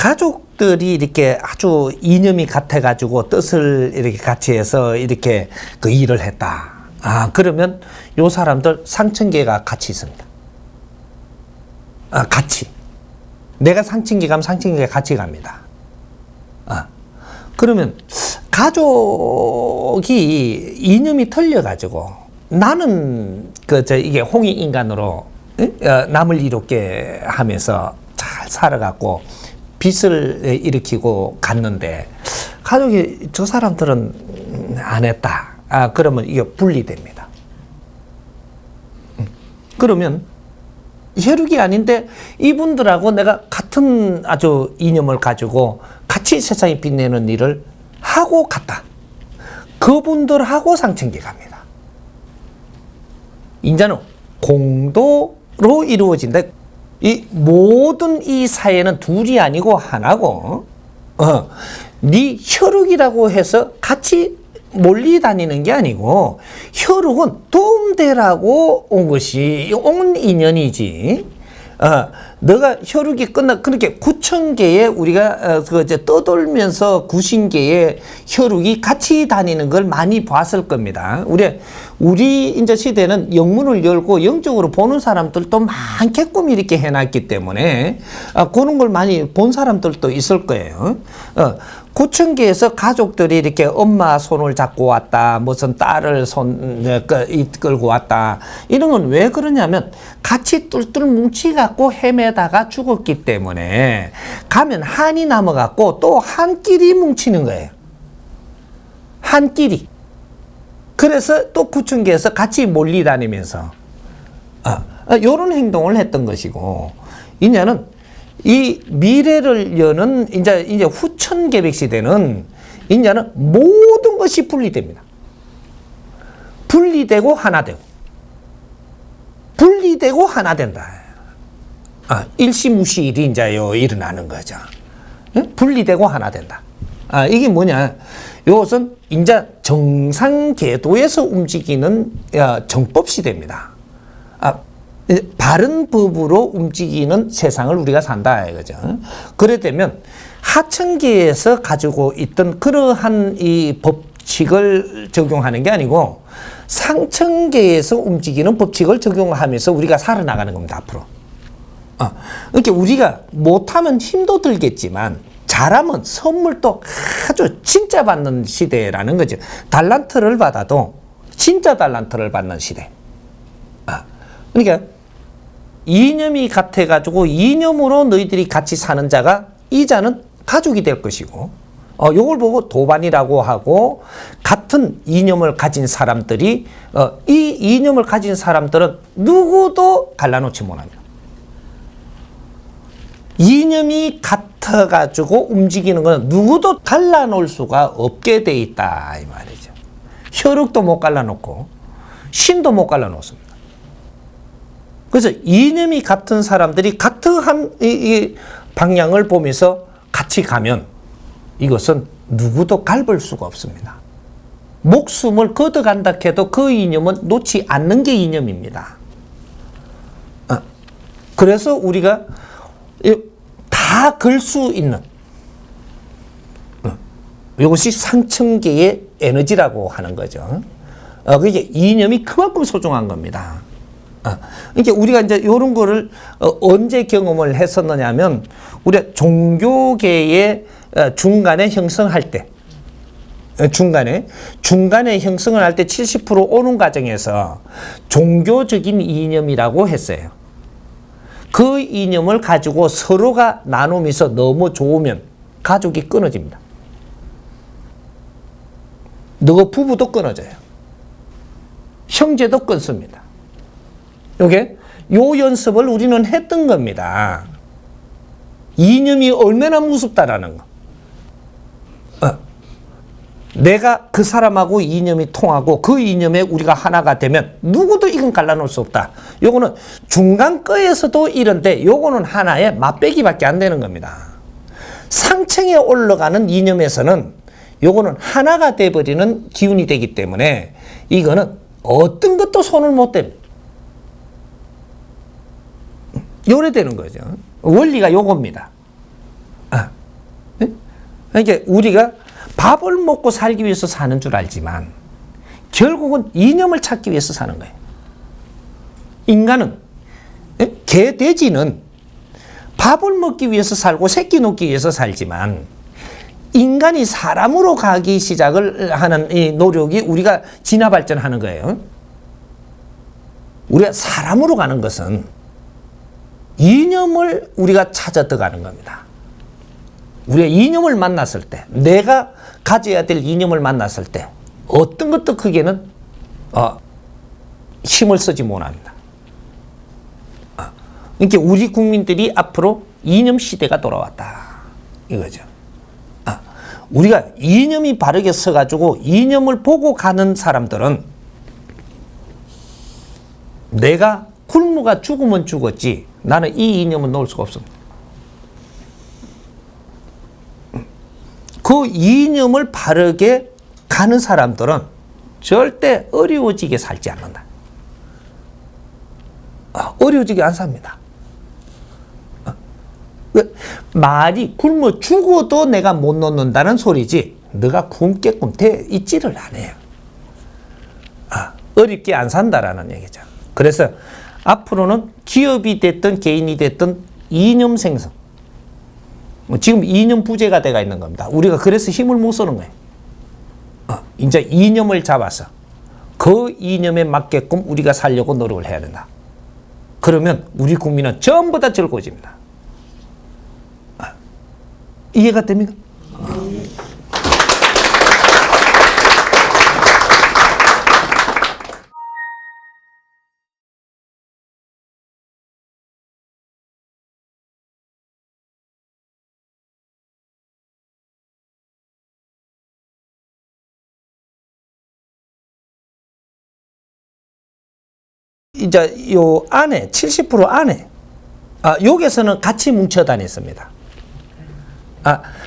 가족들이 이렇게 아주 이념이 같아가지고 뜻을 이렇게 같이 해서 이렇게 그 일을 했다. 그러면 요 사람들 상층계가 같이 있습니다. 같이. 내가 상층계 가면 상층계가 같이 갑니다. 그러면 가족이 이념이 틀려가지고 나는 이게 홍익인간으로 남을 이롭게 하면서 잘 살아갔고 빚을 일으키고 갔는데 가족이 저 사람들은 안 했다. 그러면 이게 분리됩니다. 그러면 혈육이 아닌데 이분들하고 내가 같은 아주 이념을 가지고 같이 세상에 빛내는 일을 하고 갔다. 그분들하고 상층계 갑니다. 이제는 공도로 이루어진다. 이 모든 이 사회는 둘이 아니고 하나고, 네 혈육이라고 해서 같이 몰리 다니는 게 아니고 혈육은 도움되라고 온 것이 온 인연이지. 너가 혈육이 끝나 그렇게 9,000개의 우리가 떠돌면서 90개의 혈육이 같이 다니는 걸 많이 봤을 겁니다. 우리 이제 시대는 영문을 열고 영적으로 보는 사람들도 많게끔 이렇게 해놨기 때문에 그런 걸 많이 본 사람들도 있을 거예요. 9,000개에서 가족들이 이렇게 엄마 손을 잡고 왔다, 무슨 딸을 이끌고 왔다, 이런 건 왜 그러냐면 같이 뚫뚫 뭉치갖고 헤매다가 죽었기 때문에 가면 한이 남아갖고 또 한끼리 뭉치는 거예요. 한끼리. 그래서 또 9,000개에서 같이 몰리 다니면서 요런 행동을 했던 것이고, 이제는 이 미래를 여는 이제 후천계백 시대는 이제는 모든 것이 분리됩니다. 분리되고 하나 되고, 분리되고 하나 된다. 일시무시일이 이제 일어나는 거죠. 분리되고 하나 된다. 이게 뭐냐? 이것은 이제 정상궤도에서 움직이는 정법 시대입니다. 바른 법으로 움직이는 세상을 우리가 산다 이거죠. 그래 되면 하층계에서 가지고 있던 그러한 이 법칙을 적용하는 게 아니고 상층계에서 움직이는 법칙을 적용하면서 우리가 살아나가는 겁니다, 앞으로. 그러니까 우리가 못하면 힘도 들겠지만 잘하면 선물도 아주 진짜 받는 시대라는 거죠. 달란트를 받아도 진짜 달란트를 받는 시대. 그러니까 이념이 같아가지고 이념으로 너희들이 같이 사는 자가 이 자는 가족이 될 것이고, 요걸 보고 도반이라고 하고, 같은 이념을 가진 사람들이 이 이념을 가진 사람들은 누구도 갈라놓지 못합니다. 이념이 같아가지고 움직이는 건 누구도 갈라놓을 수가 없게 돼 있다 이 말이죠. 혈육도 못 갈라놓고 신도 못 갈라놓습니다. 그래서 이념이 같은 사람들이 같은 이 방향을 보면서 같이 가면 이것은 누구도 갈볼 수가 없습니다. 목숨을 걷어간다 해도 그 이념은 놓지 않는 게 이념입니다. 그래서 우리가 다 걸 수 있는 이것이 상층계의 에너지라고 하는 거죠. 그게 이념이 그만큼 소중한 겁니다. 그러니까 우리가 이제 이런 거를 언제 경험을 했었느냐면 우리 종교계의 중간에 형성할 때, 중간에 형성을 할 때 70% 오는 과정에서 종교적인 이념이라고 했어요. 그 이념을 가지고 서로가 나누면서 너무 좋으면 가족이 끊어집니다. 너 부부도 끊어져요. 형제도 끊습니다. 요게 요 연습을 우리는 했던 겁니다. 이념이 얼마나 무섭다라는 거. 내가 그 사람하고 이념이 통하고 그 이념에 우리가 하나가 되면 누구도 이건 갈라놓을 수 없다. 요거는 중간 거에서도 이런데 요거는 하나의 맛배기밖에 안 되는 겁니다. 상층에 올라가는 이념에서는 요거는 하나가 돼버리는 기운이 되기 때문에 이거는 어떤 것도 손을 못 댑니다. 요래 되는 거죠. 원리가 요겁니다. 그러니까 우리가 밥을 먹고 살기 위해서 사는 줄 알지만 결국은 이념을 찾기 위해서 사는 거예요. 인간은, 개, 돼지는 밥을 먹기 위해서 살고 새끼 놓기 위해서 살지만 인간이 사람으로 가기 시작을 하는 이 노력이 우리가 진화 발전하는 거예요. 우리가 사람으로 가는 것은 이념을 우리가 찾아 들어가는 겁니다. 우리가 이념을 만났을 때, 내가 가져야 될 이념을 만났을 때 어떤 것도 크게는 힘을 쓰지 못합니다. 그러니까 우리 국민들이 앞으로 이념 시대가 돌아왔다 이거죠. 우리가 이념이 바르게 서가지고 이념을 보고 가는 사람들은 내가 굶어가 죽으면 죽었지 나는 이 이념은 놓을 수가 없습니다. 그 이념을 바르게 가는 사람들은 절대 어려워지게 살지 않는다. 어려워지게 안 삽니다. 말이 굶어 죽어도 내가 못 놓는다는 소리지 너가 굶게끔 돼 있지를 않아요. 어렵게 안 산다라는 얘기죠. 그래서 앞으로는 기업이 됐든 개인이 됐든 이념 생성, 지금 이념 부재가 돼가 있는 겁니다. 우리가 그래서 힘을 못 쓰는 거예요. 이제 이념을 잡아서 그 이념에 맞게끔 우리가 살려고 노력을 해야 된다. 그러면 우리 국민은 전부 다 즐거워집니다. 이해가 됩니까? 이제 요 안에 70% 안에 여기서는 같이 뭉쳐 다녔습니다.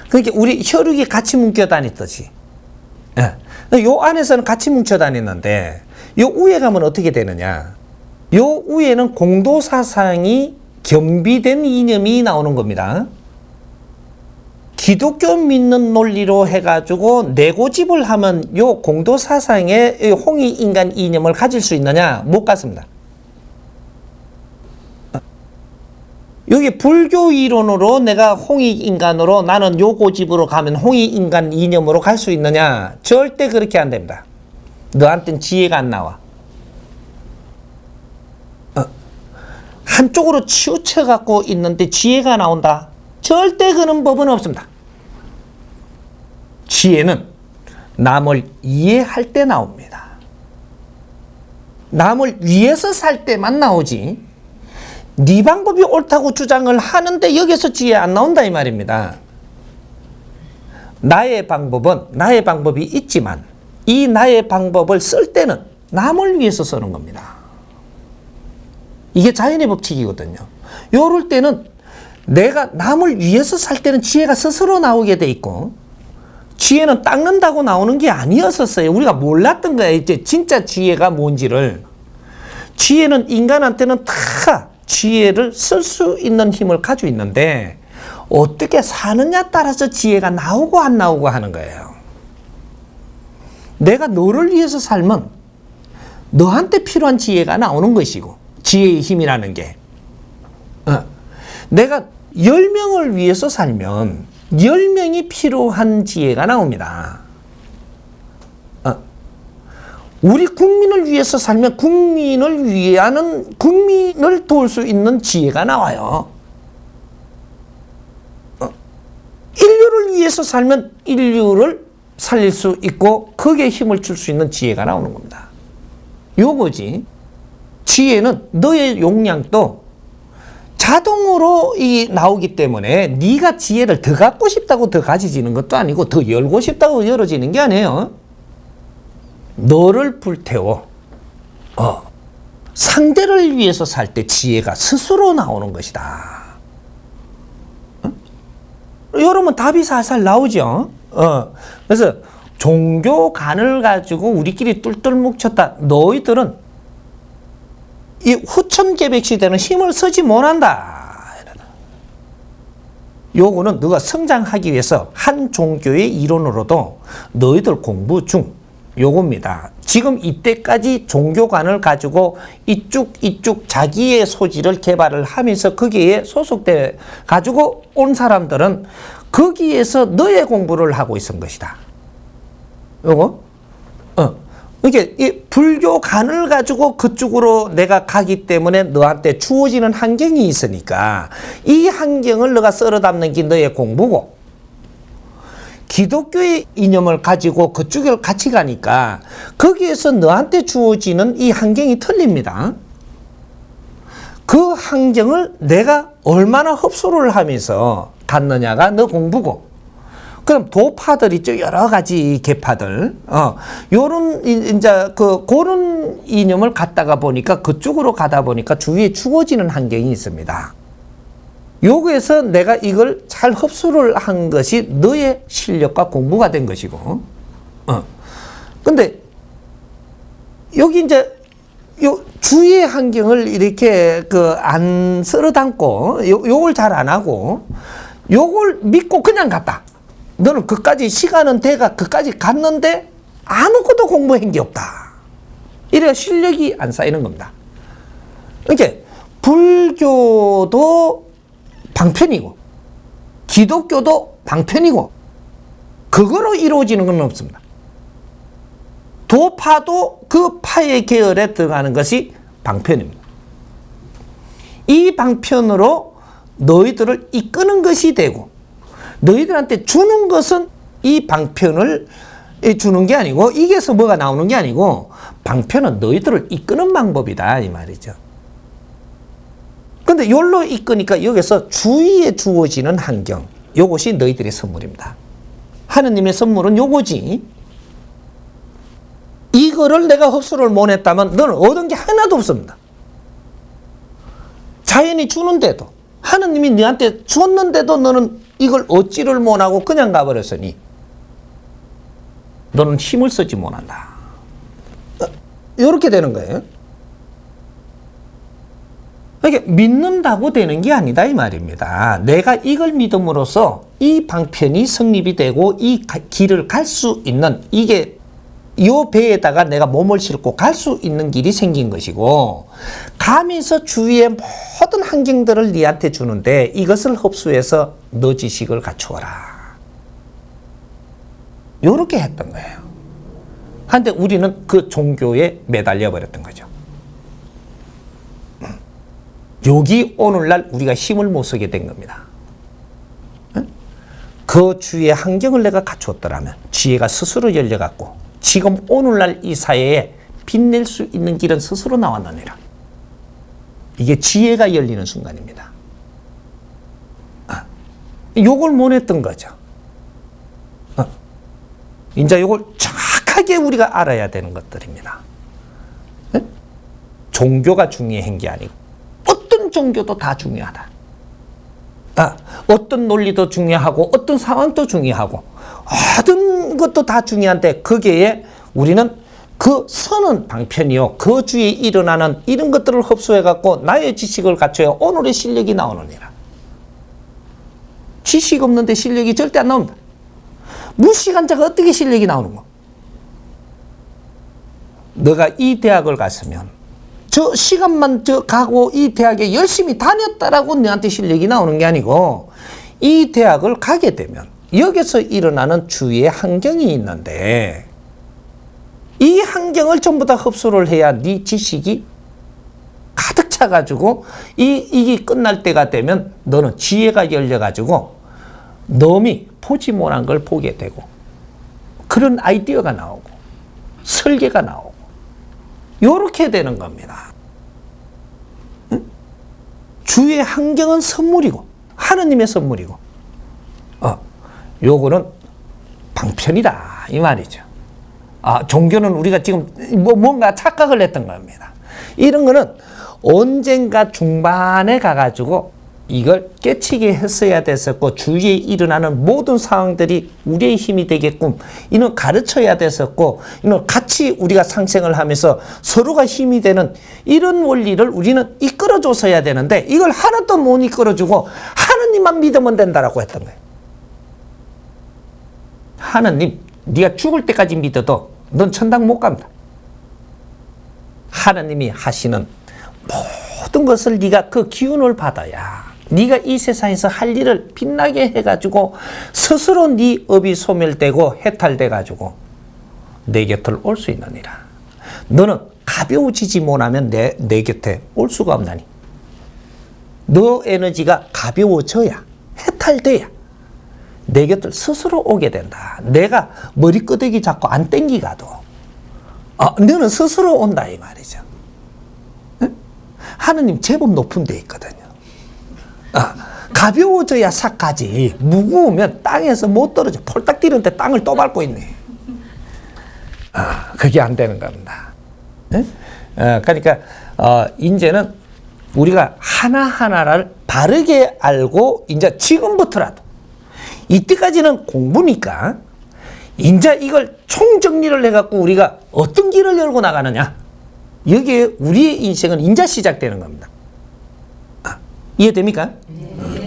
그러니까 우리 혈육이 같이 뭉쳐 다녔듯이 요 안에서는 같이 뭉쳐 다녔는데 요 위에 가면 어떻게 되느냐, 요 위에는 공도사상이 겸비된 이념이 나오는 겁니다. 기독교 믿는 논리로 해가지고 내고집을 하면 요 공도사상의 홍익인간 이념을 가질 수 있느냐? 못 갖습니다. 여기 불교 이론으로 내가 홍익인간으로 나는 요 고집으로 가면 홍익인간 이념으로 갈 수 있느냐? 절대 그렇게 안 됩니다. 너한테는 지혜가 안 나와. 한쪽으로 치우쳐 갖고 있는데 지혜가 나온다? 절대 그런 법은 없습니다. 지혜는 남을 이해할 때 나옵니다. 남을 위해서 살 때만 나오지 네 방법이 옳다고 주장을 하는데 여기서 지혜 안 나온다 이 말입니다. 나의 방법은 나의 방법이 있지만 이 나의 방법을 쓸 때는 남을 위해서 쓰는 겁니다. 이게 자연의 법칙이거든요. 요럴 때는 내가 남을 위해서 살 때는 지혜가 스스로 나오게 돼 있고 지혜는 닦는다고 나오는 게 아니었었어요. 우리가 몰랐던 거예요. 이제 진짜 지혜가 뭔지를. 지혜는 인간한테는 다 지혜를 쓸 수 있는 힘을 가지고 있는데 어떻게 사느냐 따라서 지혜가 나오고 안 나오고 하는 거예요. 내가 너를 위해서 살면 너한테 필요한 지혜가 나오는 것이고 지혜의 힘이라는 게 내가 10명을 위해서 살면 10명이 필요한 지혜가 나옵니다. 우리 국민을 위해서 살면 국민을 위하는 국민을 도울 수 있는 지혜가 나와요. 인류를 위해서 살면 인류를 살릴 수 있고 거기에 힘을 줄 수 있는 지혜가 나오는 겁니다. 요거지. 지혜는 너의 용량도 자동으로 나오기 때문에 네가 지혜를 더 갖고 싶다고 더 가지지는 것도 아니고 더 열고 싶다고 열어지는 게 아니에요. 너를 불태워 상대를 위해서 살 때 지혜가 스스로 나오는 것이다. 여러분 답이 살살 나오죠. 그래서 종교관을 가지고 우리끼리 뚫뚫 뭉쳤다. 너희들은 이 후천개백 시대는 힘을 쓰지 못한다. 요거는 너가 성장하기 위해서 한 종교의 이론으로도 너희들 공부 중 요겁니다. 지금 이때까지 종교관을 가지고 이쭉 자기의 소질을 개발을 하면서 거기에 소속돼 가지고 온 사람들은 거기에서 너의 공부를 하고 있은 것이다. 요거? 이게 이 불교관을 가지고 그쪽으로 내가 가기 때문에 너한테 주어지는 환경이 있으니까 이 환경을 너가 썰어 담는 게 너의 공부고, 기독교의 이념을 가지고 그쪽을 같이 가니까 거기에서 너한테 주어지는 이 환경이 틀립니다. 그 환경을 내가 얼마나 흡수를 하면서 갔느냐가 너 공부고, 그럼 도파들 있죠. 여러 가지 계파들. 요런, 이제, 그런 이념을 갖다가 보니까 그쪽으로 가다 보니까 주위에 주어지는 환경이 있습니다. 요거에서 내가 이걸 잘 흡수를 한 것이 너의 실력과 공부가 된 것이고, 근데 여기 이제 요 주위의 환경을 이렇게 안 쓸어 담고 요걸 잘 안 하고 요걸 믿고 그냥 갔다. 너는 그까지 시간은 돼가 그까지 갔는데 아무것도 공부한 게 없다. 이래야 실력이 안 쌓이는 겁니다. 이렇게 불교도 방편이고 기독교도 방편이고 그거로 이루어지는 건 없습니다. 도파도 그 파의 계열에 들어가는 것이 방편입니다. 이 방편으로 너희들을 이끄는 것이 되고, 너희들한테 주는 것은 이 방편을 주는 게 아니고, 이게서 뭐가 나오는 게 아니고, 방편은 너희들을 이끄는 방법이다 이 말이죠. 근데 요로 이끄니까 여기서 주위에 주어지는 환경, 요것이 너희들의 선물입니다. 하느님의 선물은 요거지. 이거를 내가 흡수를 못 했다면 너는 얻은 게 하나도 없습니다. 자연이 주는데도, 하느님이 너한테 줬는데도 너는 이걸 얻지를 못하고 그냥 가버렸으니 너는 힘을 쓰지 못한다. 이렇게 되는 거예요. 그러니까 믿는다고 되는 게 아니다 이 말입니다. 내가 이걸 믿음으로써 이 방편이 성립이 되고 이 길을 갈 수 있는, 이게 이 배에다가 내가 몸을 싣고 갈 수 있는 길이 생긴 것이고, 가면서 주위의 모든 환경들을 네한테 주는데 이것을 흡수해서 너 지식을 갖추어라. 요렇게 했던 거예요. 한데 우리는 그 종교에 매달려 버렸던 거죠. 여기 오늘날 우리가 힘을 못 쓰게 된 겁니다. 그 주위의 환경을 내가 갖추었더라면 지혜가 스스로 열려갖고 지금 오늘날 이 사회에 빛낼 수 있는 길은 스스로 나왔느니라. 이게 지혜가 열리는 순간입니다. 요걸 못 했던 거죠. 이제 요걸 정확하게 우리가 알아야 되는 것들입니다. 종교가 중요한 게 아니고 어떤 종교도 다 중요하다. 어떤 논리도 중요하고 어떤 상황도 중요하고 모든 것도 다 중요한데 거기에 우리는 그 선은 방편이요, 그 주위에 일어나는 이런 것들을 흡수해 갖고 나의 지식을 갖춰야 오늘의 실력이 나오느니라. 지식 없는데 실력이 절대 안 나옵니다. 무시간자가 어떻게 실력이 나오는 거? 너가 이 대학을 갔으면 저 시간만 가고 이 대학에 열심히 다녔다라고 너한테 실력이 나오는 게 아니고, 이 대학을 가게 되면 여기서 일어나는 주위의 환경이 있는데 이 환경을 전부 다 흡수를 해야 네 지식이 가득 차가지고 이게 끝날 때가 되면 너는 지혜가 열려가지고 넘이 보지 못한 걸 보게 되고 그런 아이디어가 나오고 설계가 나오고 요렇게 되는 겁니다. 주위의 환경은 선물이고 하느님의 선물이고 요거는 방편이다 이 말이죠. 종교는 우리가 지금 뭔가 착각을 했던 겁니다. 이런 거는 언젠가 중반에 가가지고 이걸 깨치게 했어야 됐었고, 주위에 일어나는 모든 상황들이 우리의 힘이 되게끔 이는 가르쳐야 됐었고, 이는 같이 우리가 상생을 하면서 서로가 힘이 되는 이런 원리를 우리는 이끌어줬어야 되는데 이걸 하나도 못 이끌어주고 하나님만 믿으면 된다라고 했던 거예요. 하나님, 네가 죽을 때까지 믿어도 넌 천당 못 간다. 하나님이 하시는 모든 것을 네가 그 기운을 받아야 네가 이 세상에서 할 일을 빛나게 해가지고 스스로 네 업이 소멸되고 해탈돼가지고 내 곁을 올 수 있느니라. 너는 가벼워지지 못하면 내 곁에 올 수가 없나니. 너 에너지가 가벼워져야, 해탈돼야 내 곁을 스스로 오게 된다. 내가 머리끄댕이 잡고 안 땡기가도 너는 스스로 온다 이 말이죠. 응? 하느님 제법 높은 데 있거든요. 가벼워져야 싹 가지. 무거우면 땅에서 못 떨어져. 폴딱 뛰는데 땅을 또 밟고 있네. 그게 안 되는 겁니다. 그러니까 이제는 우리가 하나하나를 바르게 알고 이제 지금부터라도 이때까지는 공부니까 이제 이걸 총정리를 해갖고 우리가 어떤 길을 열고 나가느냐. 여기에 우리의 인생은 이제 시작되는 겁니다. 이해됩니까? 네.